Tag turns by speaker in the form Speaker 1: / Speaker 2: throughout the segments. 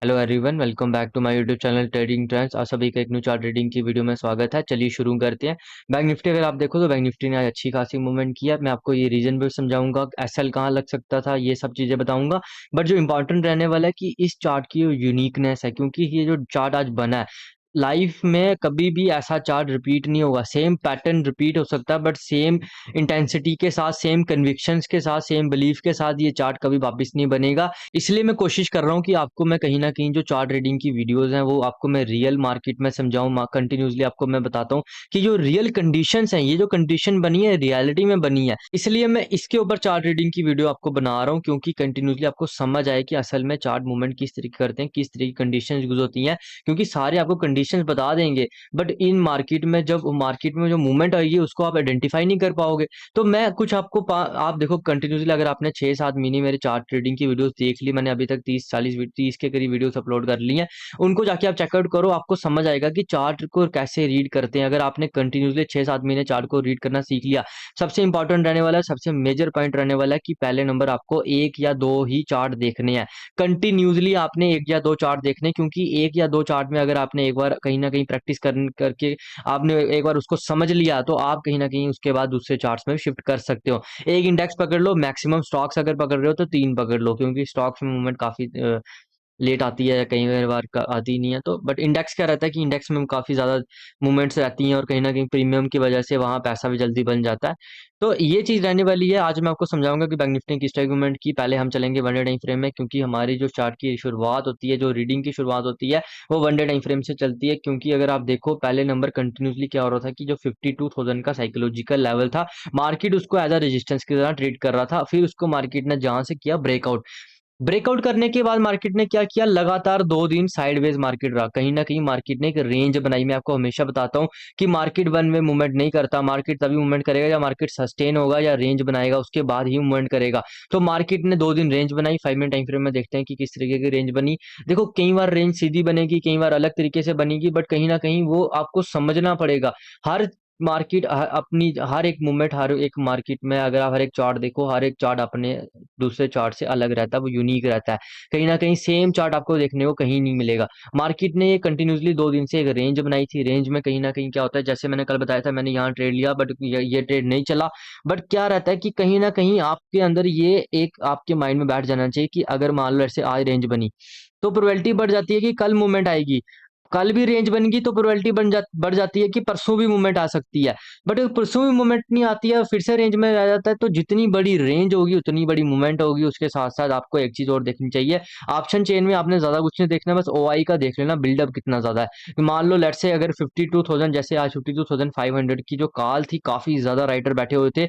Speaker 1: Hello everyone, welcome back to my YouTube channel trading trends. आप सभी का एक न्यू चार्ट रीडिंग की वीडियो में स्वागत है। चलिए शुरू करते हैं। बैंक निफ्टी अगर आप देखो तो बैंक निफ्टी ने आज अच्छी खासी मूवमेंट किया। मैं आपको ये रीजन भी समझाऊंगा, एसएल कहाँ लग सकता था, ये सब चीजें बताऊंगा। बट जो इंपॉर्टेंट रहने वाला है कि इस चार्ट की यूनिकनेस है, क्योंकि ये जो चार्ट आज बना है, लाइफ में कभी भी ऐसा चार्ट रिपीट नहीं होगा। सेम पैटर्न रिपीट हो सकता है बट सेम इंटेंसिटी के साथ, सेम कन्विक्शंस के साथ, सेम बिलीफ के साथ ये चार्ट कभी वापस नहीं बनेगा। इसलिए मैं कोशिश कर रहा हूँ कि आपको मैं कहीं न कहीं जो चार्ट रीडिंग की वीडियोज़ हैं वो आपको मैं रियल मार्केट में समझाऊँ। कंटिन्यूअसली आपको मैं बताता हूँ कि जो रियल कंडीशंस हैं, ये जो कंडीशन बनी है रियलिटी में बनी है। इसलिए मैं इसके ऊपर चार्ट रीडिंग की वीडियो आपको बना रहा हूँ, क्योंकि कंटिन्यूअसली आपको समझ आए कि असल में चार्ट मूवमेंट किस तरीके करते हैं, किस तरह की कंडीशंस यूज़ होती हैं। क्योंकि सारे आपको कंडीशंस बता देंगे, बट इन मार्केट में जब मार्केट में जो मूवमेंट आएगी उसको आप आइडेंटिफाई नहीं कर पाओगे। तो मैं कुछ आपको आप देखो कंटिन्यूअसली, अगर आपने 6-7 महीने मेरे चार्ट ट्रेडिंग की वीडियोस देख ली, मैंने अभी तक 30 के करीब वीडियोस अपलोड कर ली हैं, उनको जाके आप चेकआउट करो, आपको समझ आएगा कि चार्ट को कैसे रीड करते हैं। अगर आपने कंटिन्यूअसली 6-7 महीने चार्ट को रीड करना सीख लिया, सबसे इंपॉर्टेंट रहने वाला है, सबसे मेजर पॉइंट रहने वाला है कि पहले नंबर आपको एक या दो ही चार्ट देखने हैं। कंटिन्यूअसली आपने एक या दो चार्ट देखने, क्योंकि एक या दो चार्ट में अगर आपने एक बार कहीं ना कहीं प्रैक्टिस करके आपने एक बार उसको समझ लिया, तो आप कहीं ना कहीं उसके बाद दूसरे चार्ट्स में शिफ्ट कर सकते हो। एक इंडेक्स पकड़ लो, मैक्सिमम स्टॉक्स अगर पकड़ रहे हो तो तीन पकड़ लो, क्योंकि स्टॉक्स में मूवमेंट काफी लेट आती है, कई बार आती नहीं है। तो बट इंडेक्स क्या रहता है कि इंडेक्स में काफ़ी ज़्यादा मूवमेंट्स रहती हैं और कहीं न कहीं प्रीमियम की वजह से वहाँ पैसा भी जल्दी बन जाता है। तो ये चीज़ रहने वाली है। आज मैं आपको समझाऊँगा कि बैंक निफ्टी ने किस टाइप की मूवमेंट की। पहले हम चलेंगे वन डे टाइम फ्रेम में, क्योंकि हमारी जो चार्ट की शुरुआत होती है, जो रीडिंग की शुरुआत होती है, वो वन डे टाइम फ्रेम से चलती है। क्योंकि अगर आप देखो पहले नंबर कंटिन्यूअसली क्या हो रहा था कि जो 52,000 का साइकोलॉजिकल लेवल था, मार्केट उसको एज़ अ रेजिस्टेंस की तरह ट्रीट कर रहा था। फिर उसको मार्केट ने जहाँ से किया ब्रेकआउट। ब्रेकआउट करने के बाद मार्केट ने क्या किया, लगातार 2 दिन साइडवेज मार्केट रहा। कहीं न कहीं मार्केट ने एक रेंज बनाई। मैं आपको हमेशा बताता हूँ कि मार्केट वन वे मूवमेंट नहीं करता। मार्केट तभी मूवमेंट करेगा या मार्केट सस्टेन होगा या रेंज बनाएगा, उसके बाद ही मूवमेंट करेगा। तो मार्केट ने 2 दिन रेंज बनाई। 5 मिनट टाइम फ्रेम में देखते हैं कि किस तरीके की रेंज बनी। देखो कई बार रेंज सीधी बनेगी, कई बार अलग तरीके से बनेगी, बट कहीं न कहीं वो आपको समझना पड़ेगा। हर मार्केट अपनी हर एक मूवमेंट, हर एक मार्केट में अगर आप हर एक चार्ट देखो, हर एक चार्ट अपने दूसरे चार्ट से अलग रहता है, वो यूनिक रहता है। कहीं न कहीं सेम चार्ट आपको देखने को कहीं नहीं मिलेगा। मार्केट ने ये कंटिन्यूअसली 2 दिन से एक रेंज बनाई थी। रेंज में कहीं न कहीं क्या होता है, जैसे मैंने कल बताया था, मैंने यहाँ ट्रेड लिया बट ये ट्रेड नहीं चला। बट क्या रहता है कि कहीं न कहीं आपके अंदर ये एक आपके माइंड में बैठ जाना चाहिए कि अगर मान लो ऐसे आज रेंज बनी, तो प्रोबेबिलिटी बढ़ जाती है कि कल मूवमेंट आएगी। कल भी रेंज बनेगी तो प्रोबेबिलिटी बढ़ जाती है कि परसों भी मूवमेंट आ सकती है। बट अगर परसों भी मूवमेंट नहीं आती है और फिर से रेंज में आ जाता है, तो जितनी बड़ी रेंज होगी उतनी बड़ी मूवमेंट होगी। उसके साथ-साथ आपको एक चीज़ और देखनी चाहिए, ऑप्शन चेन में आपने ज़्यादा कुछ नहीं देखना, बस ओआई का देख लेना, बिल्डअप कितना ज़्यादा है। मान लो लेट्स से अगर 52,000, जैसे आज 52,500 की जो कॉल थी, काफ़ी ज़्यादा राइटर बैठे हुए थे।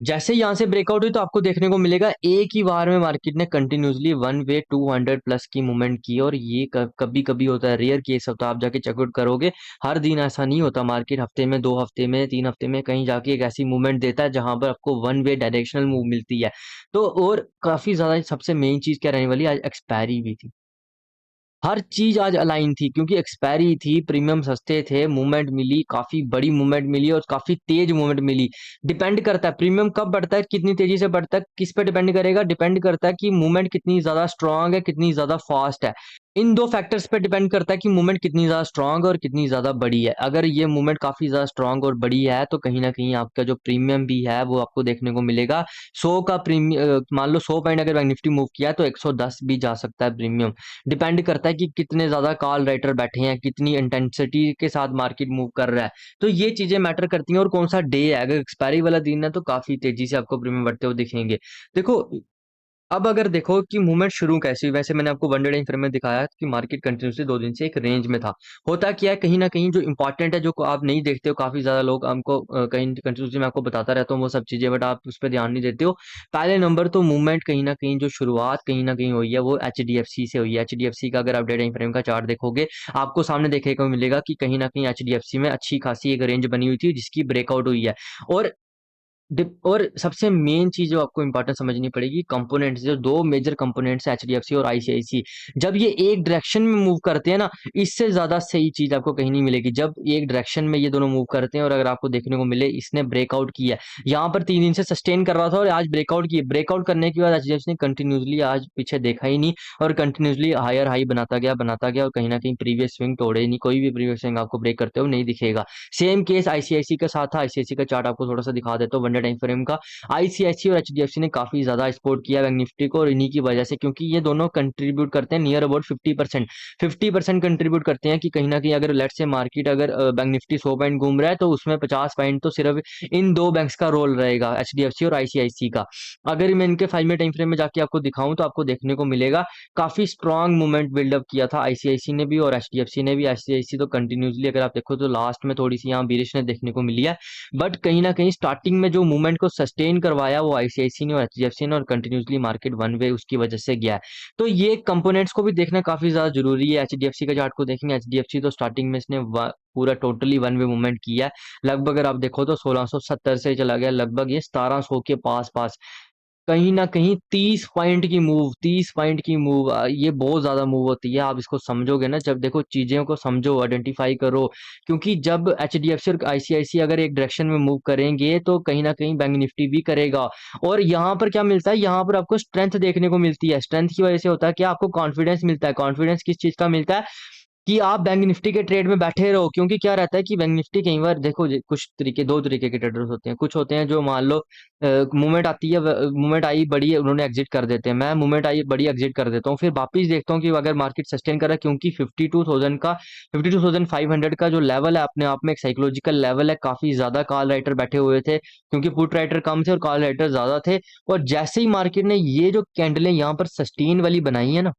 Speaker 1: जैसे ही यहाँ से ब्रेकआउट हुई तो आपको देखने को मिलेगा एक ही बार में मार्केट ने कंटिन्यूअसली वन वे 200 प्लस की मूवमेंट की। और ये कभी-कभी होता है, रेयर केस होता है, आप जाके चेकआउट करोगे। हर दिन ऐसा नहीं होता, मार्केट हफ्ते में, 2 हफ्ते में, 3 हफ्ते में कहीं जाके एक ऐसी मूवमेंट देता है जहाँ पर आपको वन वे डायरेक्शनल मूव मिलती है। तो और काफ़ी ज़्यादा सबसे मेन चीज़ क्या रहने वाली है, आज एक्सपायरी भी थी। हर चीज़ आज अलाइन थी, क्योंकि एक्सपायरी थी, प्रीमियम सस्ते थे, मूवमेंट मिली, काफ़ी बड़ी मूवमेंट मिली और काफ़ी तेज़ मूवमेंट मिली। डिपेंड करता है प्रीमियम कब बढ़ता है, कितनी तेज़ी से बढ़ता है, किस पे डिपेंड करेगा? डिपेंड करता है कि मूवमेंट कितनी ज़्यादा स्ट्रॉन्ग है, कितनी ज़्यादा फ़ास्ट है। इन 2 फैक्टर्स पे डिपेंड करता है कि मूवमेंट कितनी ज़्यादा स्ट्रॉन्ग और कितनी ज़्यादा बड़ी है। अगर ये मूवमेंट काफ़ी ज़्यादा स्ट्रॉन्ग और बड़ी है, तो कहीं न कहीं आपका जो प्रीमियम भी है, वो आपको देखने को मिलेगा। 100 का मान लो 100 पॉइंट अगर बैंक निफ्टी मूव किया, तो 110 भी जा सकता है प्रीमियम। डिपेंड करता है कि कितने ज़्यादा कॉल राइटर बैठे हैं, कितनी इंटेंसिटी के साथ मार्केट मूव कर रहा है। तो ये चीज़ें मैटर करती हैं और कौन-सा डे है। अगर एक्सपायरी वाला दिन है, तो काफ़ी तेज़ी से आपको प्रीमियम बढ़ते हुए दिखेंगे। देखो, अब अगर देखो कि मूवमेंट शुरू कैसे हुई, वैसे मैंने आपको वन डे टाइम फ्रेम में दिखाया कि मार्केट कंटिन्यूअसली 2 दिन से एक रेंज में था। होता क्या है, कहीं न कहीं जो इम्पोर्टेंट है, जो को आप नहीं देखते हो, काफ़ी ज़्यादा लोग हमको कहीं कंटिन्यूअसली मैं आपको बताता रहता हूँ वो सब चीज़ें, बट आप उस पे ध्यान नहीं देते हो। पहले नंबर तो मूवमेंट कहीं न कहीं जो शुरुआत कहीं न कहीं हुई है, वो एचडीएफसी से हुई है। एचडीएफसी का अगर आप डे टाइम फ्रेम का चार्ट देखोगे, आपको सामने देखने को मिलेगा कि कहीं न कहीं एचडीएफसी में अच्छी खासी एक रेंज बनी हुई थी, जिसकी ब्रेकआउट हुई है। और और सबसे मेन चीज जो आपको इंपॉर्टेंट समझनी पड़ेगी, कंपोनेंट्स, जो दो मेजर कंपोनेंट्स है एचडीएफसी और आईसीआईसी, जब ये एक डायरेक्शन में मूव करते हैं ना, इससे ज्यादा सही चीज आपको कहीं नहीं मिलेगी। जब एक डायरेक्शन में ये दोनों मूव करते हैं और अगर आपको देखने को मिले इसने ब्रेकआउट किया, यहाँ पर 3 दिन से सस्टेन कर रहा था और आज ब्रेकआउट किया, ब्रेकआउट करने के बाद एचडीएफसी ने कंटिन्यूसली आज पीछे देखा ही नहीं और कंटिन्यूसली हायर हाई बनाता गया और कहीं ना कहीं प्रीवियस स्विंग तोड़े नहीं, कोई भी प्रीवियस स्विंग आपको ब्रेक करते हुए नहीं दिखेगा। सेम केस आईसीआईसी के साथ था। आईसीआईसी का चार्ट आपको थोड़ा सा दिखा देता हूँ वन डे टाइम फ्रेम का। आईसीआईसी और एचडीएफसी ने काफी ज्यादा सपोर्ट किया बैंक निफ्टी को, और इन्हीं की वजह से, क्योंकि ये दोनों कंट्रीब्यूट करते हैं नियर अबाउट 50%, 50% कंट्रीब्यूट करते हैं कि कहीं ना कहीं अगर लेट से मार्केट, अगर बैंक निफ्टी 100 पॉइंट घूम रहा है तो उसमें 50 पॉइंट तो सिर्फ इन दो बैंक्स का रोल रहेगा, एचडीएफसी और आईसीआईसी का। अगर मैं इनके 5 मिनट टाइम फ्रेम में जाके आपको दिखाऊं तो आपको देखने को मिलेगा काफी स्ट्रांग मूवमेंट बिल्डअप किया था आईसीआईसी ने भी और एचडीएफसी ने भी। आईसीआईसी तो कंटिन्यूसली अगर आप देखो तो लास्ट में थोड़ी सी यहाँ बेरिशनेस देखने को मिली है, बट कहीं ना कहीं स्टार्टिंग में जो मूवमेंट को सस्टेन करवाया वो आईसीआईसी ने और एचडीएफसी ने, और कंटिन्यूसली मार्केट वन वे उसकी वजह से गया है। तो ये कंपोनेंट्स को भी देखना काफी ज्यादा जरूरी है। एचडीएफसी का चार्ट को देखेंगे, एचडीएफसी तो स्टार्टिंग में इसने पूरा टोटली वन वे मूवमेंट किया है। लगभग अगर आप देखो तो 1670 से चला गया लगभग ये 1700 के पास पास, कहीं ना कहीं 30 पॉइंट की मूव, ये बहुत ज्यादा मूव होती है। आप इसको समझोगे ना, जब देखो चीजों को समझो, आइडेंटिफाई करो, क्योंकि जब एचडीएफसी और आईसीआईसी अगर एक डायरेक्शन में मूव करेंगे तो कहीं ना कहीं बैंक निफ्टी भी करेगा। और यहाँ पर क्या मिलता है, यहाँ पर आपको स्ट्रेंथ देखने को मिलती है। स्ट्रेंथ की वजह से होता है कि आपको कॉन्फिडेंस मिलता है। कॉन्फिडेंस किस चीज का मिलता है, कि आप बैंक निफ्टी के ट्रेड में बैठे रहो। क्योंकि क्या रहता है कि बैंक निफ्टी कई बार देखो कुछ तरीके, दो तरीके के ट्रेडर्स होते हैं। कुछ होते हैं जो मान लो मूवमेंट आती है, मूवमेंट आई बड़ी है, उन्होंने एग्जिट कर देते हैं। मैं मूवमेंट आई बड़ी एग्जिट कर देता हूँ, फिर वापिस देखता हूँ कि अगर मार्केट सस्टेन कर रहा है, क्योंकि 52,000 का, 52,500 का जो लेवल है अपने आप में एक साइकोलॉजिकल लेवल है। काफी ज्यादा कॉल राइटर बैठे हुए थे, क्योंकि पुट राइटर कम थे और कॉल राइटर ज्यादा थे। और जैसे ही मार्केट ने ये जो कैंडलें यहाँ पर सस्टेन वाली बनाई है ना,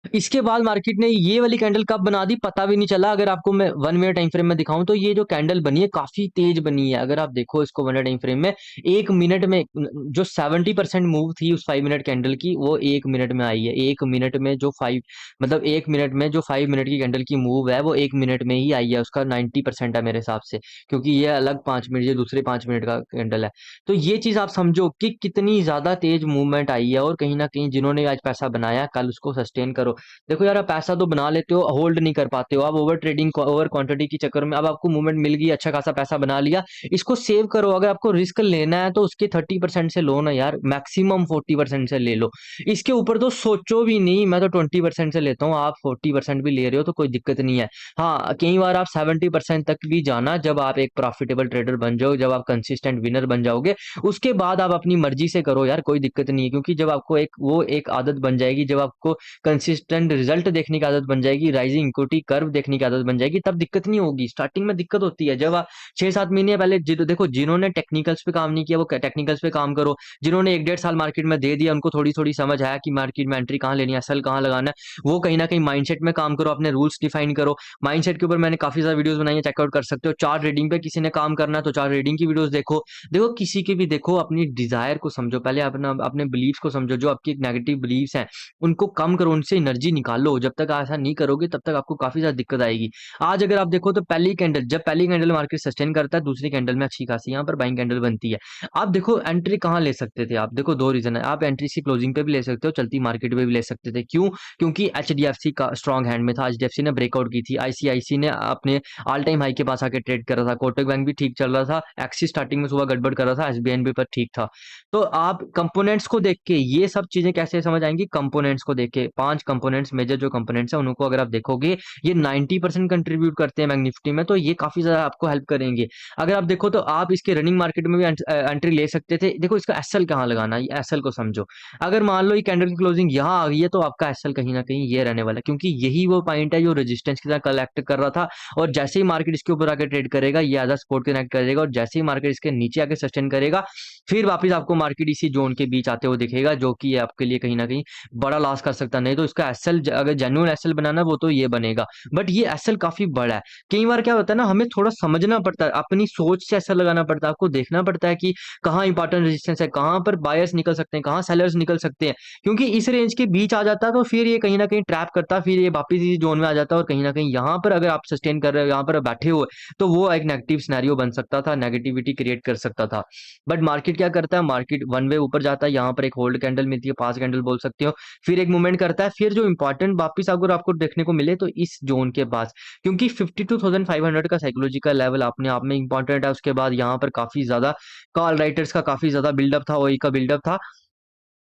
Speaker 1: इसके बाद मार्केट ने ये वाली कैंडल कब बना दी पता भी नहीं चला। अगर आपको मैं 1 मिनट टाइम फ्रेम में दिखाऊं तो ये जो कैंडल बनी है काफी तेज बनी है। अगर आप देखो इसको 1 मिनट टाइम फ्रेम में, 1 मिनट में जो 70% मूव थी उस 5 मिनट कैंडल की, वो 1 मिनट में आई है। 1 मिनट में जो 5, मतलब 1 मिनट में जो 5 मिनट की कैंडल की मूव है वो 1 मिनट में ही आई है। उसका 90% है मेरे हिसाब से, क्योंकि ये अलग 5 मिनट, ये दूसरे 5 मिनट का कैंडल है। तो ये चीज आप समझो कि कितनी ज्यादा तेज मूवमेंट आई है। और कहीं ना कहीं जिन्होंने आज पैसा बनाया, कल उसको सस्टेन करो। देखो यार, आप पैसा तो बना लेते हो, होल्ड नहीं कर पाते हो। आप ओवर ट्रेडिंग, ओवर क्वांटिटी के चक्कर में, अब आपको मूवमेंट मिल गई, अच्छा खासा पैसा बना लिया, इसको सेव करो। अगर आपको रिस्क लेना है तो उसके 30% से लो ना यार, मैक्सिमम 40% से ले लो। इसके ऊपर तो सोचो भी नहीं। मैं तो 20% से लेता हूँ, आप 40% भी ले रहे हो तो कोई दिक्कत नहीं है। हाँ, कई बार आप 70% तक भी जाना, जब आप एक प्रॉफिटेबल ट्रेडर बन जाओ, जब आप कंसिस्टेंट विनर बन जाओगे, उसके बाद आप अपनी मर्जी से करो यार, कोई दिक्कत नहीं है। क्योंकि जब आपको एक आदत बन जाएगी, जब आपको कंसिस्टेंट रिजल्ट देखने की आदत बन जाएगी, राइजिंग इक्विटी कर्व देखने की आदत बन जाएगी, तब दिक्कत नहीं होगी। स्टार्टिंग में दिक्कत होती है जब आप 6-7 महीने पहले देखो, जिन्होंने टेक्निकल्स पे काम नहीं किया वो टेक्निकल्स पे काम करो। जिन्होंने 1-1.5 साल मार्केट में दे दिया, उनको थोड़ी थोड़ी समझ आया कि मार्केट में एंट्री कहाँ लेनी है, सेल कहाँ लगाना है, वो कहीं ना कहीं माइंडसेट में काम करो, अपने रूल्स डिफाइन करो। माइंडसेट के ऊपर मैंने काफी सारी वीडियोस बनाई है, चेकआउट कर सकते हो। चार्ट रीडिंग पे किसी ने काम करना है तो चार्ट रीडिंग की वीडियोस देखो। देखो किसी की भी देखो, अपनी डिजायर को समझो पहले, अपना अपने बिलीव्स को समझो। जो आपकी नेगेटिव बिलीव्स हैं उनको कम करो, उनसे एनर्जी निकालो। जब तक ऐसा नहीं करोगे तब तक आपको काफी ज्यादा दिक्कत आएगी। आज अगर आप देखो तो पहली कैंडल, जब पहली कैंडल मार्केट सस्टेन करता है, दूसरी कैंडल में अच्छी खासी यहाँ पर बाइंग कैंडल बनती है। आप देखो एंट्री कहाँ ले सकते थे, आप देखो दो रीजन है। आप एंट्री सी क्लोजिंग पे भी ले सकते हो, चलती मार्केट पे भी ले सकते थे। क्यों? क्योंकि एचडीएफसी का स्ट्रॉन्ग हैंड में था, एचडीएफसी ने ब्रेकआउट की थी, आईसीआईसी ने अपने ऑल टाइम हाई के पास आके ट्रेड कर रहा था, कोटक बैंक भी ठीक चल रहा था, एक्सिस स्टार्टिंग में सुबह गड़बड़ कर रहा था, एसबीआई भी पर ठीक था। तो आप कंपोनेंट्स को देख के ये सब चीजें कैसे समझ आएंगी, कंपोनेंट्स को देख के। 5 कंपोनेंट्स, मेजर जो कंपोनेंट्स है उनको अगर आप देखोगे, ये 90% कंट्रीब्यूट करते हैं बैंक निफ्टी में, तो ये काफी ज्यादा आपको हेल्प करेंगे। अगर आप देखो तो आप इसके रनिंग मार्केट में भी एंट्री ले सकते थे। देखो इसका एसएल कहाँ लगाना है, ये एसएल को समझो। अगर मान लो ये कैंडल की क्लोजिंग यहाँ आ गई है तो आपका एसएल कहीं ना कहीं ये रहने वाला है, क्योंकि यही वो पॉइंट है जो रेजिस्टेंस की तरह कलेक्ट कर रहा था। और जैसे ही मार्केट इसके ऊपर आकर ट्रेड करेगा, ये एज सपोर्ट कनेक्ट करेगा, और जैसे ही मार्केट इसके नीचे आकर सस्टेन करेगा, फिर वापस आपको मार्केट इसी जोन के बीच आते हुए दिखेगा, जो कि आपके लिए कहीं ना कहीं बड़ा लॉस कर सकता है। नहीं तो इसका एसएल अगर जेन्युइन एसएल बनाना वो तो ये बनेगा, बट ये एसएल काफी बड़ा है। कई बार क्या होता है ना, हमें थोड़ा समझना पड़ता है, अपनी सोच से एसएल लगाना पड़ता है, आपको देखना पड़ता है कि कहाँ इंपॉर्टेंट रेजिस्टेंस है, कहाँ पर बायर्स निकल सकते हैं, कहाँ सेलर्स निकल सकते हैं। क्योंकि इस रेंज के बीच आ जाता है तो फिर ये कहीं ना कहीं ट्रैप करता है, फिर ये वापिस इसी जोन में आ जाता है, और कहीं ना कहीं यहाँ पर अगर आप सस्टेन कर रहे हो, यहाँ पर बैठे हुए, तो वो एक नेगेटिव सिनेरियो बन सकता था, नेगेटिविटी क्रिएट कर सकता था। बट मार्केट क्या करता है, मार्केट वन वे ऊपर जाता है, यहाँ पर एक होल्ड कैंडल मिलती है, पास कैंडल बोल सकते हो, फिर एक मूवमेंट करता है, फिर जो इंपॉर्टेंट वापिस अगर आपको देखने को मिले तो इस जोन के पास, क्योंकि 52,500 का साइकोलॉजिकल लेवल अपने आप में इंपॉर्टेंट है। उसके बाद यहाँ पर काफी ज्यादा कॉल राइटर्स का काफी ज्यादा बिल्डअप था, ओई का बिल्डअप था।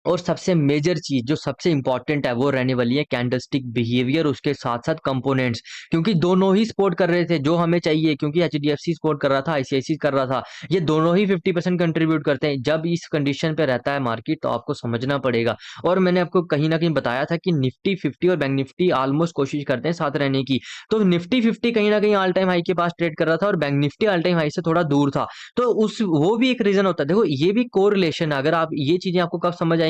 Speaker 1: और सबसे मेजर चीज जो सबसे इंपॉर्टेंट है वो रहने वाली है कैंडलस्टिक बिहेवियर, उसके साथ साथ कंपोनेंट्स, क्योंकि दोनों ही सपोर्ट कर रहे थे जो हमें चाहिए, क्योंकि एचडीएफसी सपोर्ट कर रहा था, आईसीआईसी कर रहा था, ये दोनों ही 50% कंट्रीब्यूट करते हैं। जब इस कंडीशन पे रहता है मार्केट तो आपको समझना पड़ेगा। और मैंने आपको कहीं ना कहीं बताया था कि निफ्टी 50 और बैंक निफ्टी ऑलमोस्ट कोशिश करते हैं साथ रहने की। तो निफ्टी 50 कहीं ना कहीं ऑल टाइम हाई के पास ट्रेड कर रहा था और bank Nifty all time high से थोड़ा दूर था। तो उस वो भी एक रीजन होता है। देखो ये भी कोरिलेशन है, अगर आप ये चीजें आपको कब समझ आएंगी,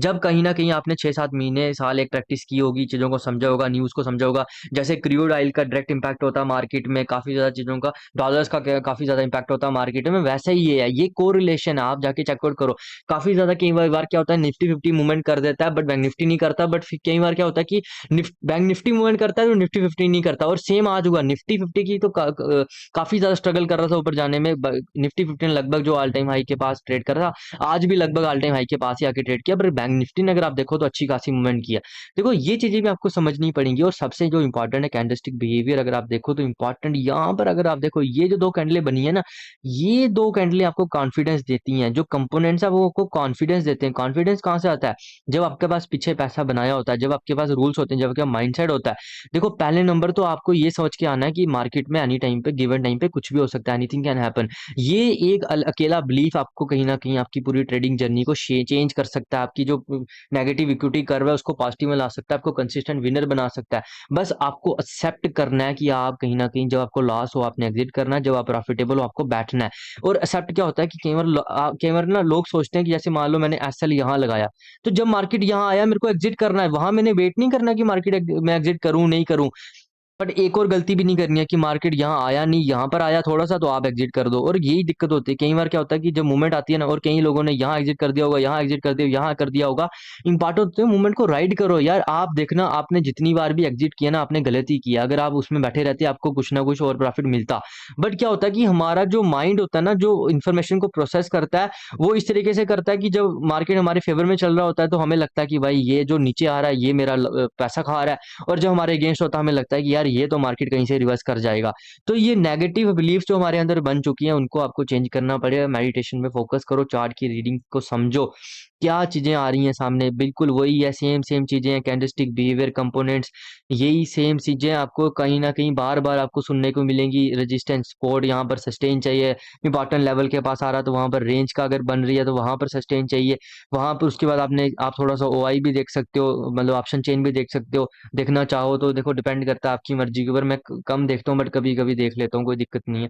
Speaker 1: जब कहीं ना कहीं आपने 6-7 महीने साल एक प्रैक्टिस की होगी, चीजों को समझा होगा, न्यूज को समझा होगा। जैसे क्रूड ऑयल का डायरेक्ट इंपैक्ट होता है मार्केट में, काफी ज्यादा चीजों का, डॉलर्स का काफी ज्यादा इंपैक्ट होता है मार्केट में, वैसे ही ये है, ये कोरिलेशन है, आप जाके चेकआउट करो। काफी ज्यादा कई बार क्या होता है, निफ्टी 50 मूवमेंट कर देता है बट बैंक निफ्टी नहीं करता, बट फिर कई बार क्या होता है कि बैंक निफ्टी मूवमेंट करता है तो निफ्टी 50 नहीं करता। और सेम आज हुआ निफ्टी 50 की तो काफी ज्यादा स्ट्रगल कर रहा था ऊपर जाने में। निफ्टी 50 लगभग जो ऑल टाइम हाई के पास ट्रेड कर रहा था, आज भी लगभग ऑल टाइम हाई के पास ही आके ट्रेड किया, पर बैंक निफ्टी ने अगर आप देखो तो अच्छी खासी मूवमेंट किया। देखो ये चीजें भी आपको समझनी पड़ेंगी। और सबसे जो इंपॉर्टेंट है कैंडलस्टिक बिहेवियर, अगर आप देखो तो इंपॉर्टेंट यहाँ पर अगर आप देखो ये जो दो कैंडलें बनी है ना, ये दो कैंडलें आपको कॉन्फिडेंस देती हैं। जो कंपोनेंट्स है वो आपको कॉन्फिडेंस देते हैं। कॉन्फिडेंस कहाँ से आता है, जब आपके पास पीछे पैसा बनाया होता है, जब आपके पास रूल्स होते हैं, जब आपका माइंडसेट होता है। देखो पहले नंबर तो आपको ये सोच के आना है कि मार्केट में एनी टाइम पे, गिवन टाइम पे कुछ भी हो सकता है, एनीथिंग कैन हैपन। ये एक अकेला बिलीफ आपको कहीं ना कहीं आपकी पूरी ट्रेडिंग जर्नी को चेंज कर सकता है। आपकी जो नेगेटिव इक्विटी कर्व है उसको पॉजिटिव में ला सकता है, आपको कंसिस्टेंट विनर बना सकता है। बस आपको एक्सेप्ट करना है कि आप कहीं ना कहीं, जब आपको लॉस हो आपने एग्जिट करना है, जब आप प्रॉफिटेबल हो आपको बैठना है। और एक्सेप्ट क्या होता है कि कई बार ना लोग सोचते हैं कि जैसे मान लो मैंने एसएल यहाँ लगाया, तो जब मार्केट यहाँ आया मेरे को एग्जिट करना है, वहां मैंने वेट नहीं करना कि मार्केट मैं एग्जिट करूं नहीं करूं। बट एक और गलती भी नहीं करनी है कि मार्केट यहाँ आया नहीं, यहाँ पर आया थोड़ा सा तो आप एग्जिट कर दो। और यही दिक्कत होती है कई बार, क्या होता है कि जब मूवमेंट आती है ना, और कई लोगों ने यहाँ एग्जिट कर दिया होगा, यहाँ एग्जिट कर दिया, यहाँ कर दिया होगा। इंपॉर्टेंट होता है मूवमेंट को राइड करो यार। आप देखना आपने जितनी बार भी एग्जिट किया ना, आपने गलती किया। अगर आप उसमें बैठे रहते आपको कुछ ना कुछ और प्रॉफिट मिलता। बट क्या होता है कि हमारा जो माइंड होता है ना, जो इन्फॉर्मेशन को प्रोसेस करता है, वो इस तरीके से करता है कि जब मार्केट हमारे फेवर में चल रहा होता है तो हमें लगता है कि भाई ये जो नीचे आ रहा है ये मेरा पैसा खा रहा है। और जब हमारे अगेंस्ट होता है हमें लगता है कि यार ये तो मार्केट कहीं से रिवर्स कर जाएगा। तो ये नेगेटिव बिलीफ जो हमारे अंदर बन चुकी हैं उनको आपको चेंज करना पड़ेगा। मेडिटेशन में फोकस करो, चार्ट की रीडिंग को समझो, क्या चीजें आ रही हैं सामने, बिल्कुल वही है, सेम सेम चीजें हैं, कैंडलस्टिक बिहेवियर, कंपोनेंट्स, यही सेम चीजें आपको कहीं ना कहीं बार बार आपको सुनने को मिलेंगी। रेजिस्टेंस सपोर्ट यहाँ पर सस्टेन चाहिए, इंपॉर्टेंट लेवल के पास आ रहा है तो वहां पर रेंज का अगर बन रही है तो वहां पर सस्टेन चाहिए। वहां पर उसके बाद आप थोड़ा सा ओआई भी देख सकते हो, मतलब ऑप्शन चेन भी देख सकते हो, देखना चाहो तो। देखो डिपेंड करता है आपकी मर्जी के ऊपर, मैं कम देखता हूँ बट कभी कभी देख लेता हूँ, कोई दिक्कत नहीं है।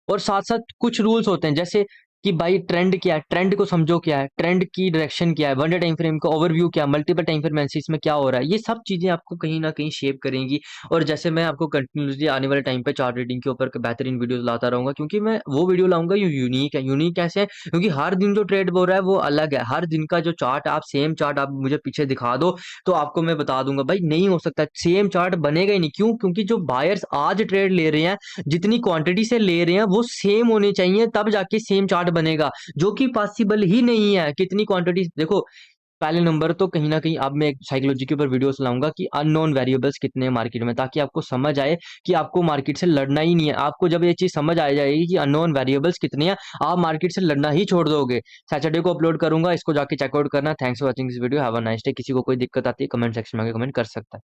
Speaker 1: और साथ साथ कुछ रूल्स होते हैं, जैसे कि भाई ट्रेंड क्या है, ट्रेंड को समझो, क्या है ट्रेंड की डायरेक्शन, क्या है वन डे टाइम फ्रेम का ओवरव्यू, क्या मल्टीपल टाइम फ्रेम एनालिसिस में क्या हो रहा है, ये सब चीजें आपको कहीं ना कहीं शेप करेंगी। और जैसे मैं आपको कंटिन्यूसली आने वाले टाइम पे चार्ट रीडिंग के ऊपर बेहतरीन वीडियोस लाता रहूंगा, क्योंकि मैं वो वीडियो लाऊंगा ये यूनिक है। यूनिक कैसे है, क्योंकि हर दिन जो ट्रेड हो रहा है वो अलग है। हर दिन का जो चार्ट, आप सेम चार्ट आप मुझे पीछे दिखा दो तो आपको मैं बता दूंगा भाई नहीं हो सकता, सेम चार्ट बनेगा ही नहीं। क्यों, क्योंकि जो बायर्स आज ट्रेड ले रहे हैं, जितनी क्वांटिटी से ले रहे हैं वो सेम होनी चाहिए, तब जाके सेम चार्ट बनेगा, जो कि पॉसिबल ही नहीं है। कितनी क्वांटिटी देखो, पहले नंबर तो कहीं ना कहीं अब मैं एक साइकोलॉजी के ऊपर वीडियोस लाऊंगा कि अननोन वेरिएबल्स कितने हैं मार्केट में, ताकि आपको समझ आए कि आपको मार्केट से लड़ना ही नहीं है। आपको जब ये चीज समझ आ जाएगी कि अननोन वेरिएबल्स कितने हैं, आप मार्केट से लड़ना ही छोड़ दोगे। सैटरडे को अपलोड करूंगा, इसको जाके चेकआउट करना। Thanks for watching this video, have a nice day. किसी को कोई दिक्कत आती है कमेंट सेक्शन में कमेंट कर सकता है।